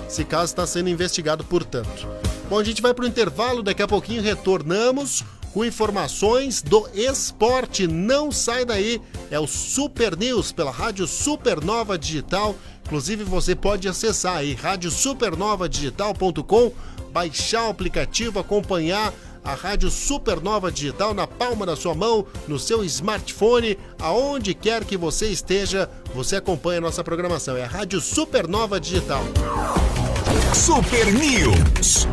Esse caso está sendo investigado, portanto. Bom, a gente vai para o intervalo, daqui a pouquinho retornamos com informações do esporte. Não sai daí, é o Super News pela Rádio Supernova Digital. Inclusive você pode acessar aí radiosupernovadigital.com, baixar o aplicativo, acompanhar a Rádio Supernova Digital na palma da sua mão, no seu smartphone, aonde quer que você esteja, você acompanha a nossa programação. É a Rádio Supernova Digital. Super News.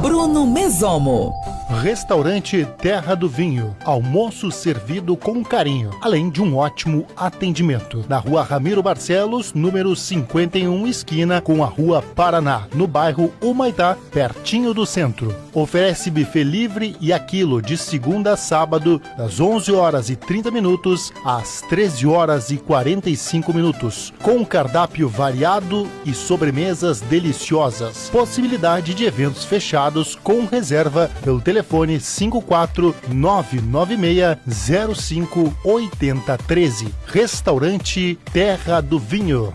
Bruno Mesomo. Restaurante Terra do Vinho. Almoço servido com carinho, além de um ótimo atendimento. Na Rua Ramiro Barcelos, número 51, esquina com a Rua Paraná, no bairro Humaitá, pertinho do centro. Oferece buffet livre e aquilo de segunda a sábado, das 11h30 às 13h45, com cardápio variado e sobremesas deliciosas. Possibilidade de eventos fechados com reserva pelo telefone 54996058013. Restaurante Terra do Vinho.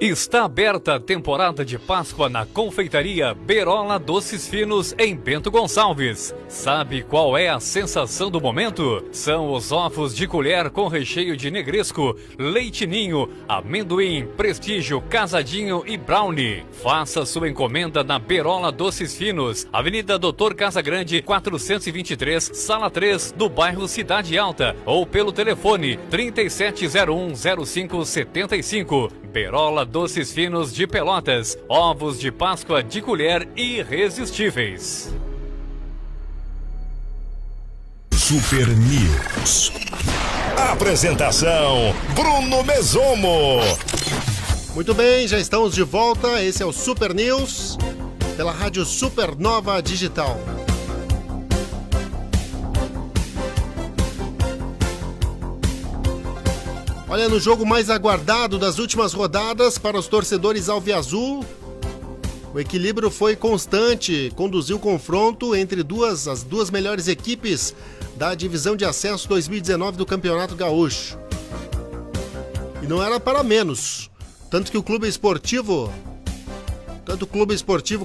Está aberta a temporada de Páscoa na confeitaria Berola Doces Finos, em Bento Gonçalves. Sabe qual é a sensação do momento? São os ovos de colher com recheio de negresco, leite ninho, amendoim, prestígio, casadinho e brownie. Faça sua encomenda na Berola Doces Finos, Avenida Doutor Casagrande, 423, Sala 3, do bairro Cidade Alta, ou pelo telefone 37010575. Berola Doces Finos de Pelotas, ovos de Páscoa de colher irresistíveis. Super News. Apresentação: Bruno Mesomo. Muito bem, já estamos de volta. Esse é o Super News pela Rádio Supernova Digital. Olha, no jogo mais aguardado das últimas rodadas para os torcedores alviazul, o equilíbrio foi constante, conduziu o confronto entre as duas melhores equipes da divisão de acesso 2019 do Campeonato Gaúcho. E não era para menos, tanto o Clube Esportivo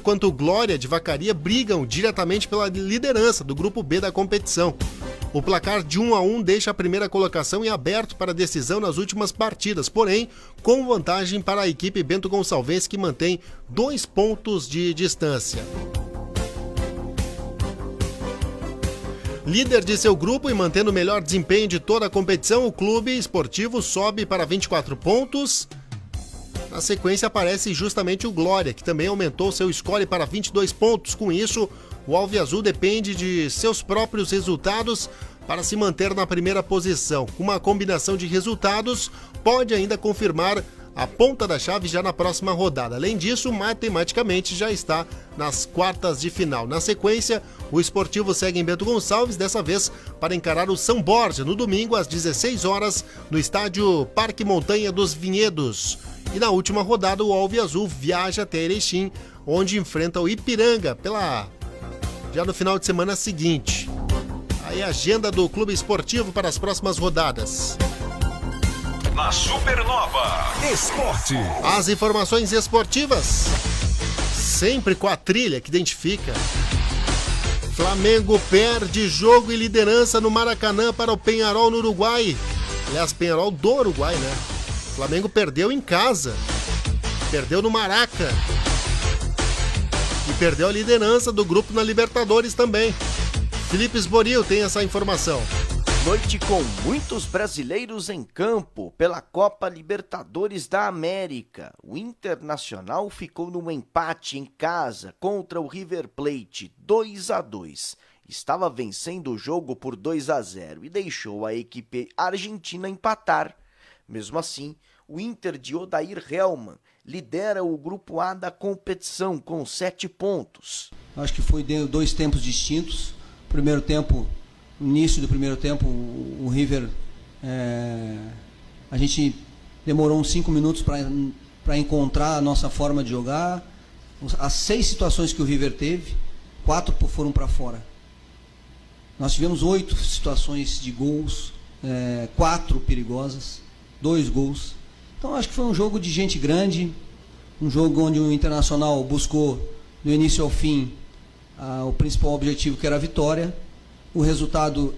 quanto o Glória de Vacaria brigam diretamente pela liderança do Grupo B da competição. O placar de 1-1 deixa a primeira colocação em aberto para decisão nas últimas partidas, porém com vantagem para a equipe Bento Gonçalves, que mantém 2 pontos de distância. Líder de seu grupo e mantendo o melhor desempenho de toda a competição, o Clube Esportivo sobe para 24 pontos. Na sequência aparece justamente o Glória, que também aumentou seu score para 22 pontos. Com isso, o alviazul depende de seus próprios resultados para se manter na primeira posição. Uma combinação de resultados pode ainda confirmar a ponta da chave já na próxima rodada. Além disso, matematicamente já está nas quartas de final. Na sequência, o Esportivo segue em Bento Gonçalves, dessa vez para encarar o São Borja, no domingo às 16 horas, no estádio Parque Montanha dos Vinhedos. E na última rodada, o Alviazul viaja até Erechim, onde enfrenta o Ipiranga já no final de semana seguinte. Aí a agenda do Clube Esportivo para as próximas rodadas. Na Supernova Esporte. As informações esportivas, sempre com a trilha que identifica. Flamengo perde jogo e liderança no Maracanã para o Peñarol no Uruguai. Aliás, Peñarol do Uruguai, né? Flamengo perdeu em casa. Perdeu no Maraca. E perdeu a liderança do grupo na Libertadores também. Felipe Esboril tem essa informação. Noite com muitos brasileiros em campo pela Copa Libertadores da América. O Internacional ficou num empate em casa contra o River Plate, 2-2. Estava vencendo o jogo por 2-0 e deixou a equipe argentina empatar. Mesmo assim, o Inter de Odair Hellmann lidera o grupo A da competição com 7 pontos. Acho que foi dois tempos distintos. Primeiro tempo, no início do primeiro tempo, o River, a gente demorou uns 5 minutos para encontrar a nossa forma de jogar. As 6 situações que o River teve, 4 foram para fora. Nós tivemos 8 situações de gols, 4 perigosas, 2 gols. Então acho que foi um jogo de gente grande, um jogo onde o Internacional buscou, do início ao fim, o principal objetivo, que era a vitória. O resultado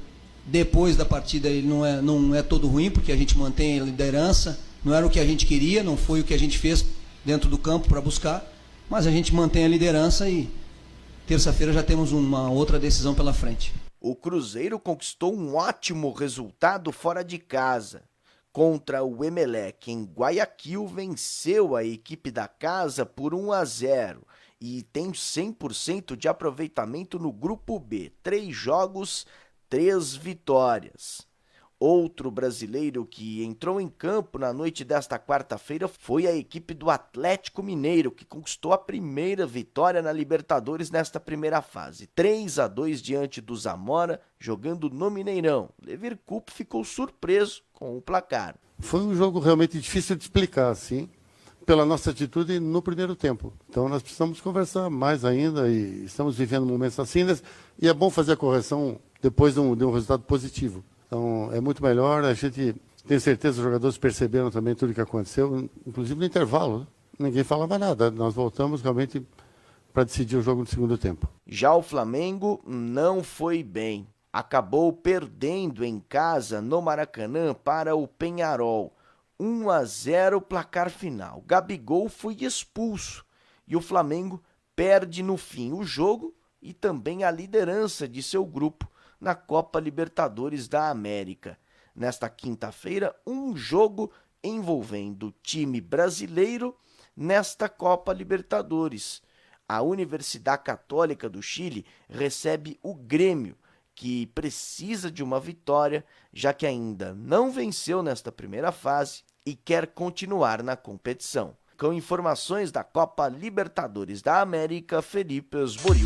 depois da partida ele não é todo ruim, porque a gente mantém a liderança. Não era o que a gente queria, não foi o que a gente fez dentro do campo para buscar, mas a gente mantém a liderança e terça-feira já temos uma outra decisão pela frente. O Cruzeiro conquistou um ótimo resultado fora de casa. Contra o Emelec em Guayaquil, venceu a equipe da casa por 1-0 e tem 100% de aproveitamento no Grupo B. 3 jogos, 3 vitórias. Outro brasileiro que entrou em campo na noite desta quarta-feira foi a equipe do Atlético Mineiro, que conquistou a primeira vitória na Libertadores nesta primeira fase. 3-2 diante do Zamora, jogando no Mineirão. Levir Coupe ficou surpreso com o placar. Foi um jogo realmente difícil de explicar, sim, pela nossa atitude no primeiro tempo. Então nós precisamos conversar mais ainda e estamos vivendo momentos assim, e é bom fazer a correção depois de um resultado positivo. Então é muito melhor, a gente tem certeza que os jogadores perceberam também tudo o que aconteceu, inclusive no intervalo, né? Ninguém falava nada, nós voltamos realmente para decidir o jogo no segundo tempo. Já o Flamengo não foi bem. Acabou perdendo em casa no Maracanã para o Peñarol. 1-0 placar final. Gabigol foi expulso e o Flamengo perde no fim o jogo e também a liderança de seu grupo na Copa Libertadores da América. Nesta quinta-feira, um jogo envolvendo time brasileiro nesta Copa Libertadores. A Universidade Católica do Chile recebe o Grêmio, que precisa de uma vitória, já que ainda não venceu nesta primeira fase e quer continuar na competição. Com informações da Copa Libertadores da América, Felipe Esboril.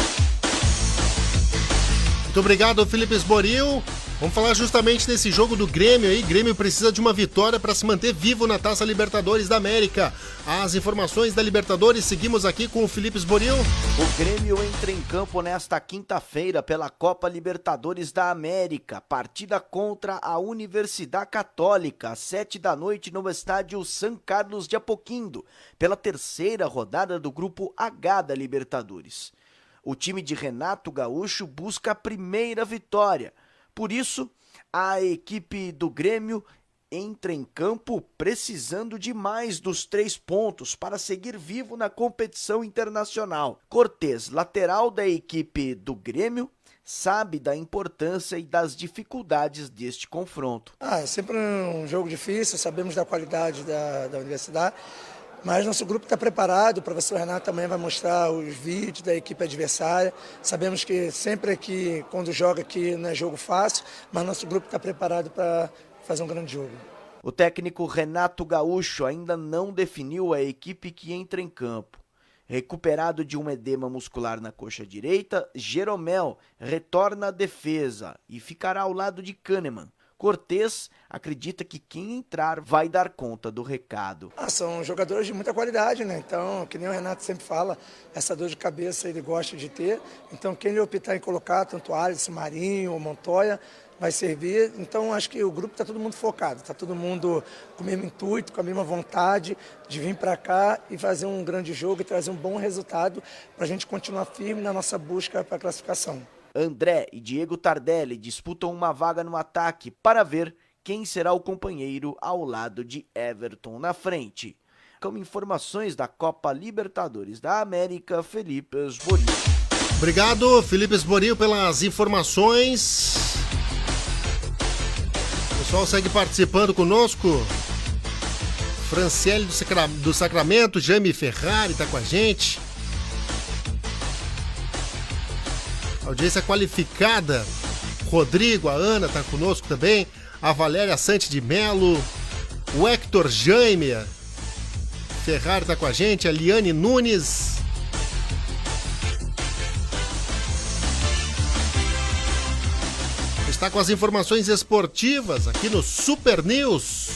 Muito obrigado, Felipe Esboril. Vamos falar justamente desse jogo do Grêmio aí. Grêmio precisa de uma vitória para se manter vivo na Taça Libertadores da América. As informações da Libertadores, seguimos aqui com o Felipe Esboril. O Grêmio entra em campo nesta quinta-feira pela Copa Libertadores da América. Partida contra a Universidade Católica, às 7h no estádio San Carlos de Apoquindo, pela terceira rodada do Grupo H da Libertadores. O time de Renato Gaúcho busca a primeira vitória. Por isso, a equipe do Grêmio entra em campo precisando de mais dos 3 pontos para seguir vivo na competição internacional. Cortez, lateral da equipe do Grêmio, sabe da importância e das dificuldades deste confronto. É sempre um jogo difícil, sabemos da qualidade da universidade. Mas nosso grupo está preparado, o professor Renato também vai mostrar os vídeos da equipe adversária. Sabemos que sempre aqui, quando joga aqui, não é jogo fácil, mas nosso grupo está preparado para fazer um grande jogo. O técnico Renato Gaúcho ainda não definiu a equipe que entra em campo. Recuperado de um edema muscular na coxa direita, Jeromel retorna à defesa e ficará ao lado de Kahneman. Cortez acredita que quem entrar vai dar conta do recado. São jogadores de muita qualidade, né? Então, que nem o Renato sempre fala, essa dor de cabeça ele gosta de ter. Então, quem ele optar em colocar, tanto Alisson, Marinho ou Montoya, vai servir. Então, acho que o grupo está todo mundo focado, está todo mundo com o mesmo intuito, com a mesma vontade de vir para cá e fazer um grande jogo e trazer um bom resultado para a gente continuar firme na nossa busca para a classificação. André e Diego Tardelli disputam uma vaga no ataque para ver quem será o companheiro ao lado de Everton na frente. Com informações da Copa Libertadores da América, Felipe Esboril. Obrigado, Felipe Esboril, pelas informações. O pessoal segue participando conosco. Franciele do Sacramento, Jaime Ferrari está com a gente. Audiência qualificada. Rodrigo, a Ana tá conosco também. A Valéria Sante de Melo. O Hector Jaime Ferrari tá com a gente. A Liane Nunes. Está com as informações esportivas aqui no Super News.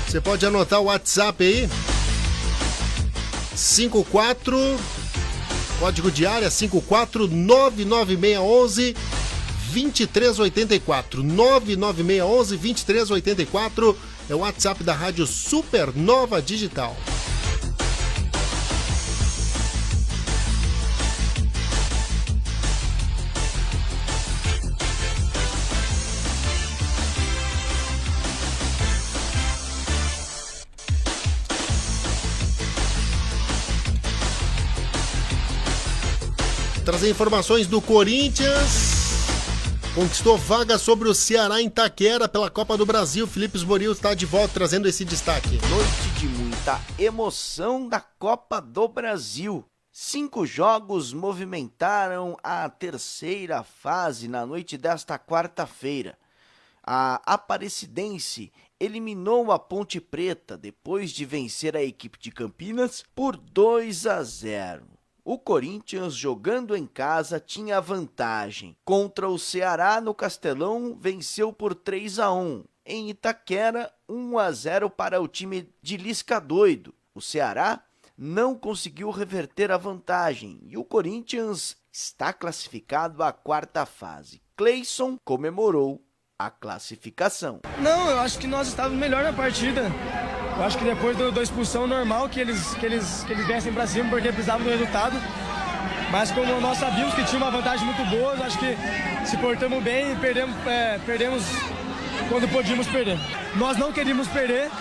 Você pode anotar o WhatsApp aí. 54, código de área 54-99611-2384. 99611-2384 é o WhatsApp da Rádio Supernova Digital. Trazer informações do Corinthians. Conquistou vaga sobre o Ceará em Itaquera pela Copa do Brasil. Felipe Esboril está de volta trazendo esse destaque. Noite de muita emoção da Copa do Brasil. 5 jogos movimentaram a terceira fase na noite desta quarta-feira. A Aparecidense eliminou a Ponte Preta depois de vencer a equipe de Campinas por 2-0. O Corinthians, jogando em casa, tinha vantagem. Contra o Ceará, no Castelão, venceu por 3-1. Em Itaquera, 1-0 para o time de Lisca Doido. O Ceará não conseguiu reverter a vantagem e o Corinthians está classificado à quarta fase. Cleison comemorou a classificação. Não, eu acho que nós estávamos melhor na partida. Eu acho que depois da expulsão normal que eles viessem para cima porque precisavam do resultado. Mas como nós sabíamos que tinha uma vantagem muito boa, eu acho que se portamos bem e perdemos quando podíamos perder. Nós não queríamos perder,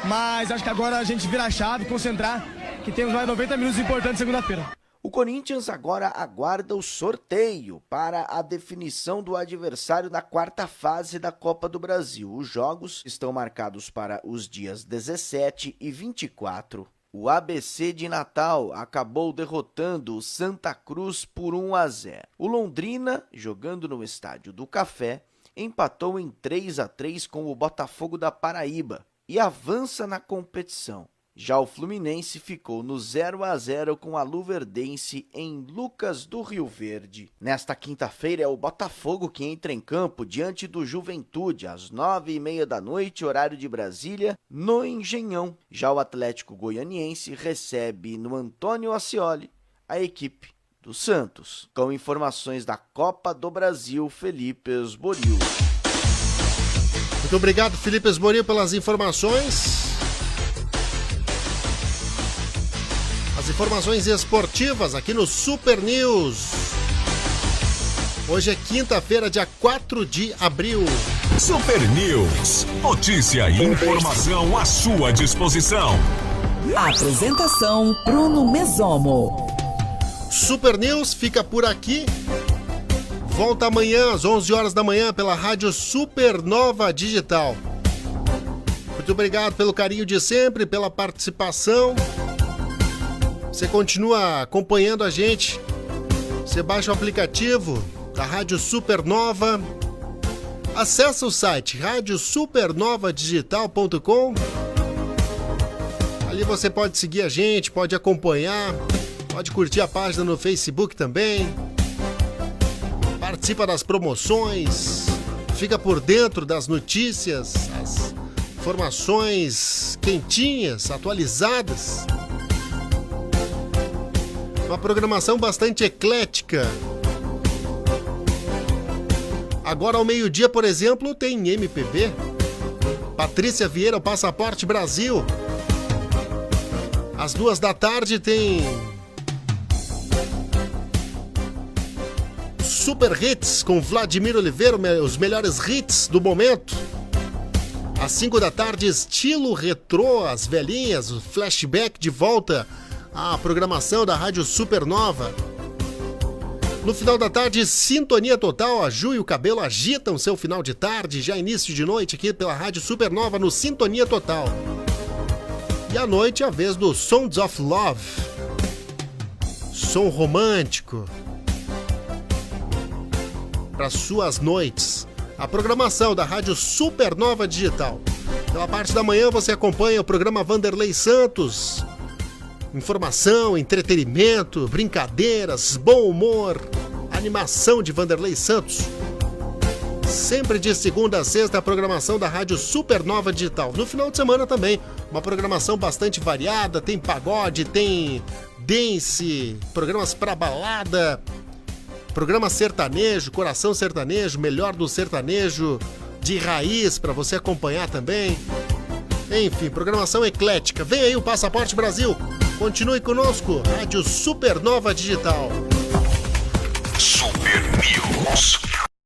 mas acho que agora a gente vira a chave, concentrar, que temos mais 90 minutos importantes segunda-feira. O Corinthians agora aguarda o sorteio para a definição do adversário da quarta fase da Copa do Brasil. Os jogos estão marcados para os dias 17 e 24. O ABC de Natal acabou derrotando o Santa Cruz por 1-0. O Londrina, jogando no Estádio do Café, empatou em 3-3 com o Botafogo da Paraíba e avança na competição. Já o Fluminense ficou no 0-0 com a Luverdense em Lucas do Rio Verde. Nesta quinta-feira é o Botafogo que entra em campo diante do Juventude às 9h30 da noite, horário de Brasília, no Engenhão. Já o Atlético Goianiense recebe no Antônio Ascioli a equipe do Santos. Com informações da Copa do Brasil, Felipe Esboril. Muito obrigado, Felipe Esboril, pelas informações. As informações esportivas aqui no Super News. Hoje é quinta-feira, dia 4 de abril. Super News. Notícia e informação à sua disposição. Apresentação Bruno Mesomo. Super News fica por aqui. Volta amanhã às 11 horas da manhã pela Rádio Supernova Digital. Muito obrigado pelo carinho de sempre, pela participação. Você continua acompanhando a gente. Você baixa o aplicativo da Rádio Supernova. Acesse o site radiosupernovadigital.com. Ali você pode seguir a gente, pode acompanhar, pode curtir a página no Facebook também. Participa das promoções, fica por dentro das notícias, as informações quentinhas, atualizadas. Uma programação bastante eclética. Agora ao meio-dia, por exemplo, tem MPB. Patrícia Vieira, o Passaporte Brasil. Às 14h tem Super Hits com Vladimir Oliveira, os melhores hits do momento. Às 17h, estilo retrô, as velhinhas, o flashback de volta à programação da Rádio Supernova. No final da tarde, sintonia total, a Ju e o Cabelo agitam seu final de tarde, já início de noite aqui pela Rádio Supernova no Sintonia Total. E à noite, a vez do Sounds of Love. Som romântico. Para suas noites. A programação da Rádio Supernova Digital. Pela parte da manhã, você acompanha o programa Vanderlei Santos. Informação, entretenimento, brincadeiras, bom humor, animação de Vanderlei Santos. Sempre de segunda a sexta, a programação da Rádio Supernova Digital. No final de semana também, uma programação bastante variada, tem pagode, tem dance, programas pra balada, programa sertanejo, coração sertanejo, melhor do sertanejo de raiz para você acompanhar também. Enfim, programação eclética. Vem aí o Passaporte Brasil. Continue conosco, Rádio Supernova Digital. Super News.